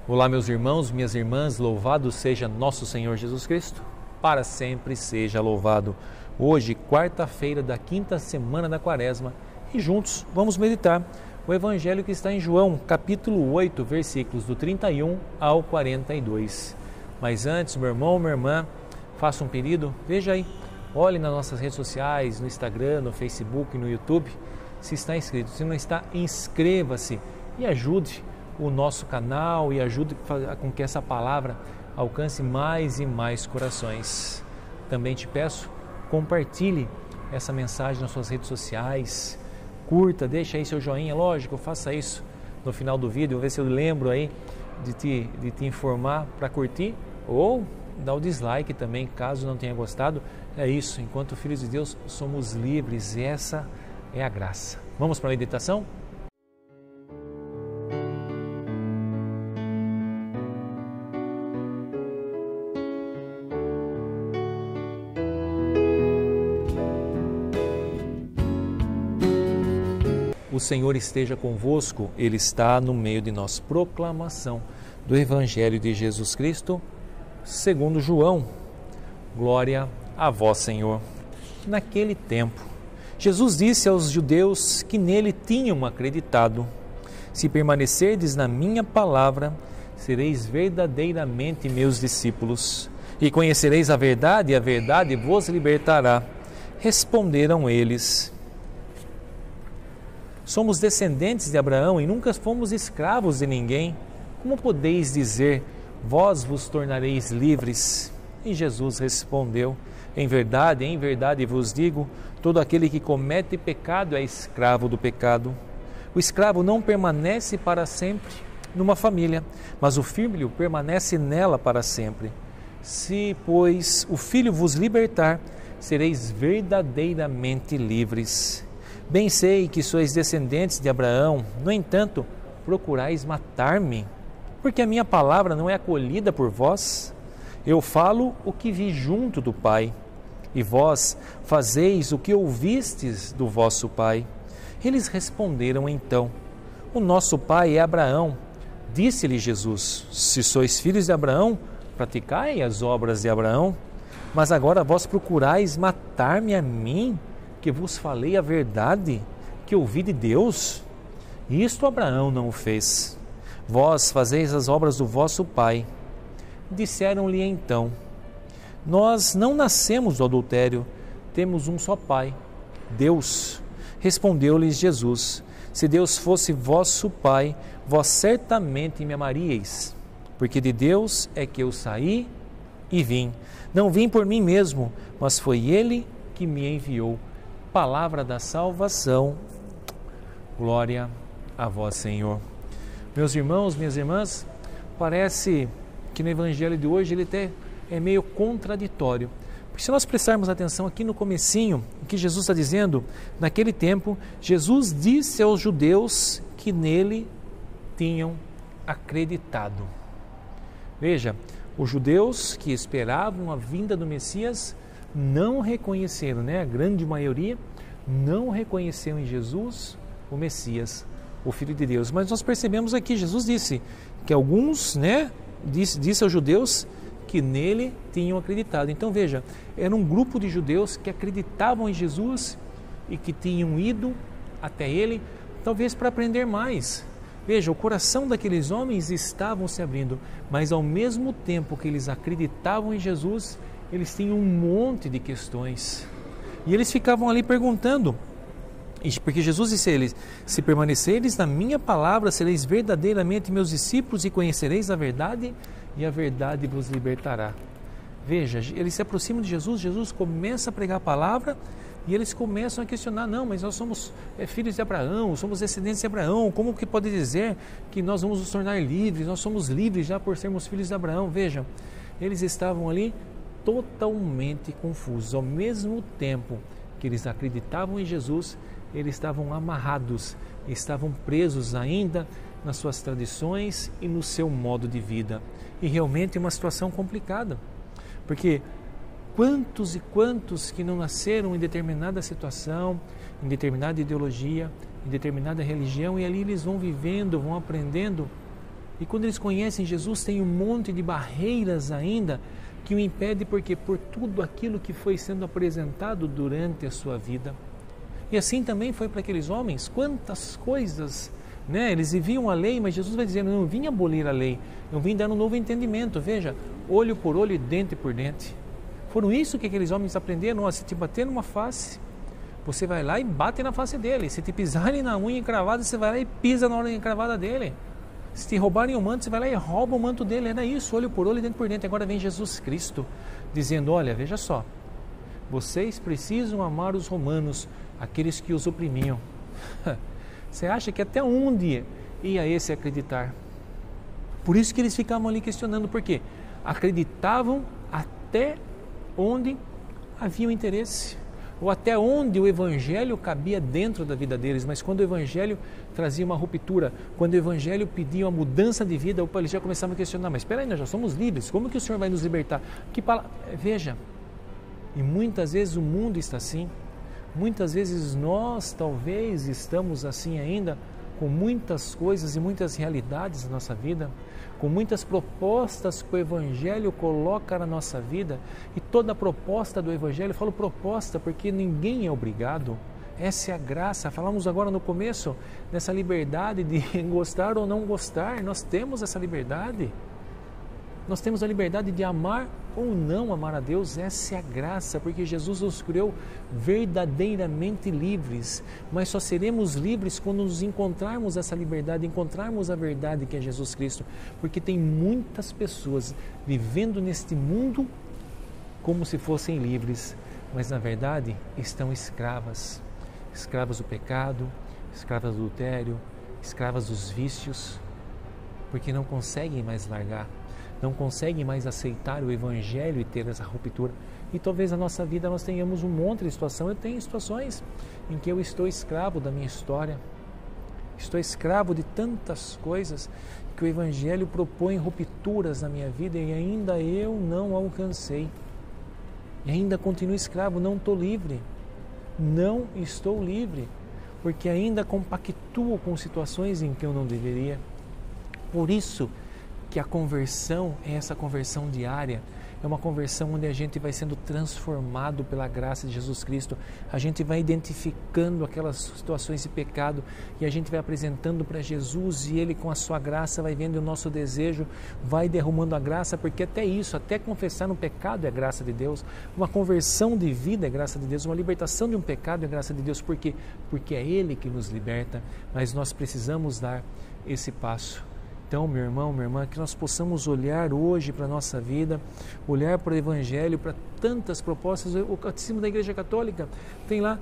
Olá, meus irmãos, minhas irmãs, louvado seja nosso Senhor Jesus Cristo, para sempre seja louvado. Hoje, quarta-feira da quinta semana da Quaresma, e juntos vamos meditar o Evangelho que está em João, capítulo 8, versículos do 31 ao 42. Mas antes, meu irmão, minha irmã, faça um pedido, veja aí, olhe nas nossas redes sociais, no Instagram, no Facebook, no YouTube, se está inscrito. Se não está, inscreva-se e ajude o nosso canal e ajude com que essa palavra alcance mais e mais corações. Também te peço, compartilhe essa mensagem nas suas redes sociais, curta, deixa aí seu joinha, lógico, faça isso no final do vídeo, ver se eu lembro aí de te informar para curtir, ou dá o dislike também, caso não tenha gostado. É isso, enquanto filhos de Deus somos livres, e essa é a graça. Vamos para a meditação? O Senhor esteja convosco, Ele está no meio de nós. Proclamação do Evangelho de Jesus Cristo, segundo João. Glória a vós, Senhor. Naquele tempo, Jesus disse aos judeus que nele tinham acreditado: se permanecerdes na minha palavra, sereis verdadeiramente meus discípulos, e conhecereis a verdade, e a verdade vos libertará. Responderam eles: somos descendentes de Abraão e nunca fomos escravos de ninguém. Como podeis dizer, vós vos tornareis livres? E Jesus respondeu: em verdade vos digo, todo aquele que comete pecado é escravo do pecado. O escravo não permanece para sempre numa família, mas o filho permanece nela para sempre. Se, pois, o Filho vos libertar, sereis verdadeiramente livres. Bem sei que sois descendentes de Abraão, no entanto, procurais matar-me, porque a minha palavra não é acolhida por vós. Eu falo o que vi junto do Pai, e vós fazeis o que ouvistes do vosso pai. Eles responderam então: o nosso pai é Abraão. Disse-lhe Jesus: se sois filhos de Abraão, praticai as obras de Abraão. Mas agora vós procurais matar-me a mim, que vos falei a verdade, que ouvi de Deus. Isto Abraão não o fez. Vós fazeis as obras do vosso pai. Disseram-lhe então: nós não nascemos do adultério, temos um só pai, Deus. Respondeu-lhes Jesus: se Deus fosse vosso pai, vós certamente me amaríeis, porque de Deus é que eu saí e vim. Não vim por mim mesmo, mas foi Ele que me enviou. Palavra da salvação. Glória a vós, Senhor. Meus irmãos, minhas irmãs, parece que no Evangelho de hoje ele até é meio contraditório. Porque se nós prestarmos atenção aqui no comecinho, o que Jesus está dizendo, naquele tempo, Jesus disse aos judeus que nele tinham acreditado. Veja, os judeus que esperavam a vinda do Messias não reconheceram, a grande maioria não reconheceu em Jesus o Messias, o Filho de Deus. Mas nós percebemos aqui, Jesus disse que alguns, disse aos judeus que nele tinham acreditado. Então veja, era um grupo de judeus que acreditavam em Jesus e que tinham ido até ele, talvez para aprender mais. Veja, o coração daqueles homens estavam se abrindo, mas ao mesmo tempo que eles acreditavam em Jesus, eles tinham um monte de questões. E eles ficavam ali perguntando, porque Jesus disse a eles: se permaneceres na minha palavra, sereis verdadeiramente meus discípulos e conhecereis a verdade, e a verdade vos libertará. Veja, eles se aproximam de Jesus, Jesus começa a pregar a palavra, e eles começam a questionar: não, mas nós somos filhos de Abraão, somos descendentes de Abraão, como que pode dizer que nós vamos nos tornar livres? Nós somos livres já por sermos filhos de Abraão. Vejam, eles estavam ali totalmente confusos. Ao mesmo tempo que eles acreditavam em Jesus, eles estavam amarrados, estavam presos ainda nas suas tradições e no seu modo de vida. E realmente é uma situação complicada, porque quantos e quantos que não nasceram em determinada situação, em determinada ideologia, em determinada religião, e ali eles vão vivendo, vão aprendendo, E quando eles conhecem Jesus, tem um monte de barreiras ainda que o impede, porque por tudo aquilo que foi sendo apresentado durante a sua vida. E assim também foi para aqueles homens, quantas coisas, né? Eles viviam a lei, mas Jesus vai dizendo, eu não vim abolir a lei, eu vim dar um novo entendimento, veja, olho por olho e dente por dente. Foram isso que aqueles homens aprenderam, se te bater numa face, você vai lá e bate na face dele, se te pisarem na unha encravada, você vai lá e pisa na unha encravada dele. Se te roubarem o manto, você vai lá e rouba o manto dele. Era isso, olho por olho e dente por dente. Agora vem Jesus Cristo dizendo, olha, veja só, vocês precisam amar os romanos, aqueles que os oprimiam. Você acha que até onde ia esse acreditar? Por isso que eles ficavam ali questionando, por quê? Acreditavam até onde havia o interesse, ou até onde o Evangelho cabia dentro da vida deles, mas quando o Evangelho trazia uma ruptura, quando o Evangelho pedia uma mudança de vida, eles já começavam a questionar, mas espera aí, nós já somos livres, como que o Senhor vai nos libertar? Veja, e muitas vezes o mundo está assim, muitas vezes nós talvez estamos assim ainda, com muitas coisas e muitas realidades na nossa vida, com muitas propostas que o Evangelho coloca na nossa vida, e toda proposta do Evangelho, eu falo proposta porque ninguém é obrigado, essa é a graça. Falamos agora no começo dessa liberdade de gostar ou não gostar, nós temos essa liberdade. Nós temos a liberdade de amar ou não amar a Deus, essa é a graça, porque Jesus nos criou verdadeiramente livres, mas só seremos livres quando nos encontrarmos essa liberdade, encontrarmos a verdade que é Jesus Cristo, porque tem muitas pessoas vivendo neste mundo como se fossem livres, mas na verdade estão escravas do pecado, escravas do adultério, escravas dos vícios, porque não conseguem mais largar, não conseguem mais aceitar o Evangelho e ter essa ruptura. E talvez na nossa vida nós tenhamos um monte de situação. Eu tenho situações em que eu estou escravo da minha história, estou escravo de tantas coisas que o Evangelho propõe rupturas na minha vida e ainda eu não alcancei. E ainda continuo escravo, não estou livre, não estou livre, porque ainda compactuo com situações em que eu não deveria. Por isso que a conversão é essa conversão diária, é uma conversão onde a gente vai sendo transformado pela graça de Jesus Cristo, a gente vai identificando aquelas situações de pecado e a gente vai apresentando para Jesus e Ele com a sua graça vai vendo o nosso desejo, vai derrumando a graça, porque até isso, até confessar um pecado é graça de Deus, uma conversão de vida é graça de Deus, uma libertação de um pecado é graça de Deus, por quê? Porque é Ele que nos liberta, mas nós precisamos dar esse passo. Então, meu irmão, minha irmã, que nós possamos olhar hoje para a nossa vida, olhar para o Evangelho, para tantas propostas. O Catecismo da Igreja Católica tem lá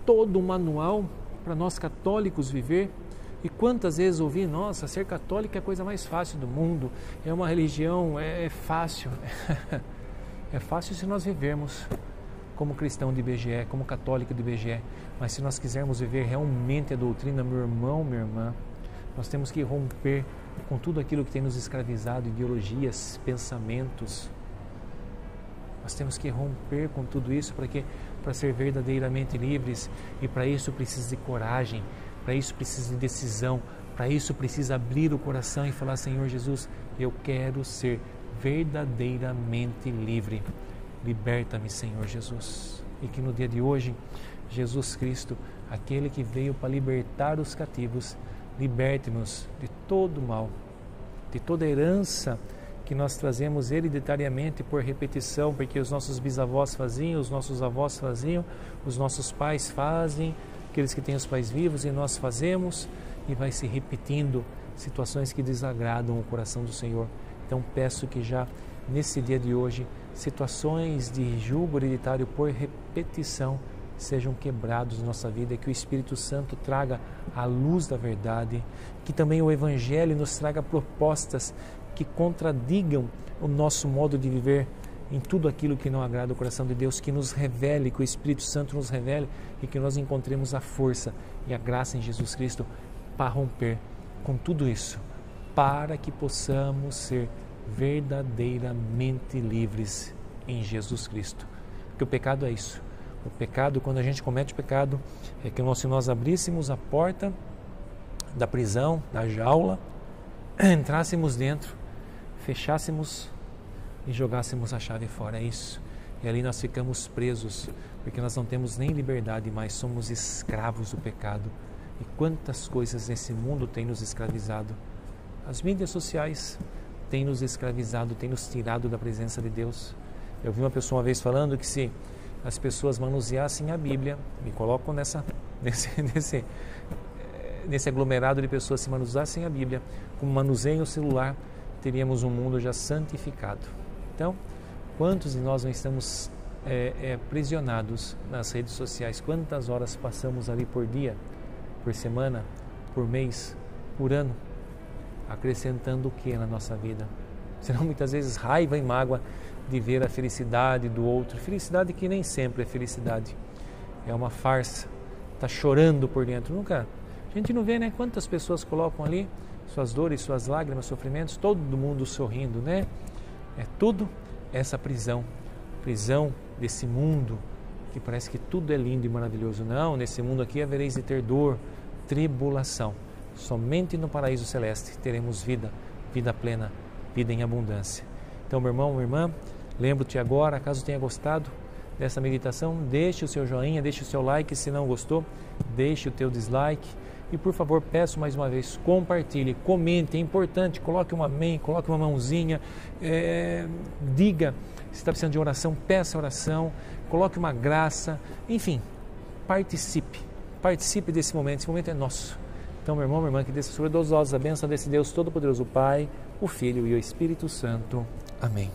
todo o manual para nós católicos viver. E quantas vezes ouvi, nossa, ser católico é a coisa mais fácil do mundo, é uma religião, é fácil. É fácil se nós vivermos como cristão de IBGE, como católico de IBGE. Mas se nós quisermos viver realmente a doutrina, meu irmão, minha irmã, nós temos que romper com tudo aquilo que tem nos escravizado, ideologias, pensamentos. Nós temos que romper com tudo isso para ser verdadeiramente livres, e para isso precisa de coragem, para isso precisa de decisão, para isso precisa abrir o coração e falar, Senhor Jesus, eu quero ser verdadeiramente livre. Liberta-me, Senhor Jesus. E que no dia de hoje, Jesus Cristo, aquele que veio para libertar os cativos, liberte-nos de todo o mal, de toda a herança que nós trazemos hereditariamente por repetição, porque os nossos bisavós faziam, os nossos avós faziam, os nossos pais fazem, aqueles que têm os pais vivos, e nós fazemos, e vai se repetindo situações que desagradam o coração do Senhor. Então peço que já nesse dia de hoje, situações de jugo hereditário por repetição sejam quebrados na nossa vida, que o Espírito Santo traga a luz da verdade, que também o Evangelho nos traga propostas que contradigam o nosso modo de viver em tudo aquilo que não agrada o coração de Deus, que nos revele, que o Espírito Santo nos revele e que nós encontremos a força e a graça em Jesus Cristo para romper com tudo isso, para que possamos ser verdadeiramente livres em Jesus Cristo. Porque o pecado é isso. O pecado, quando a gente comete o pecado, é que se nós abríssemos a porta da prisão, da jaula, entrássemos dentro, fechássemos e jogássemos a chave fora. É isso. E ali nós ficamos presos, porque nós não temos nem liberdade mais, somos escravos do pecado. E quantas coisas nesse mundo têm nos escravizado. As mídias sociais têm nos escravizado, têm nos tirado da presença de Deus. Eu vi uma pessoa uma vez falando que se as pessoas manuseassem a Bíblia, me colocam nesse aglomerado de pessoas, se manuseassem a Bíblia, como manuseiam o celular, teríamos um mundo já santificado. Então, quantos de nós não estamos aprisionados nas redes sociais? Quantas horas passamos ali por dia, por semana, por mês, por ano, acrescentando o que na nossa vida? Serão muitas vezes raiva e mágoa de ver a felicidade do outro, felicidade que nem sempre é felicidade, é uma farsa, está chorando por dentro. Nunca, a gente não vê, né? Quantas pessoas colocam ali suas dores, suas lágrimas, sofrimentos, todo mundo sorrindo, né? É tudo essa prisão desse mundo que parece que tudo é lindo e maravilhoso. Não, nesse mundo aqui havereis de ter dor, tribulação. Somente no paraíso celeste teremos vida plena, vida em abundância. Então, meu irmão, minha irmã, lembro-te agora, caso tenha gostado dessa meditação, deixe o seu joinha, deixe o seu like, se não gostou, deixe o teu dislike. E por favor, peço mais uma vez, compartilhe, comente, é importante, coloque um amém, coloque uma mãozinha, diga se está precisando de oração, peça oração, coloque uma graça, enfim, participe desse momento, esse momento é nosso. Então, meu irmão, minha irmã, que desça sobre todos nós a bênção desse Deus Todo-Poderoso, o Pai, o Filho e o Espírito Santo. Amém.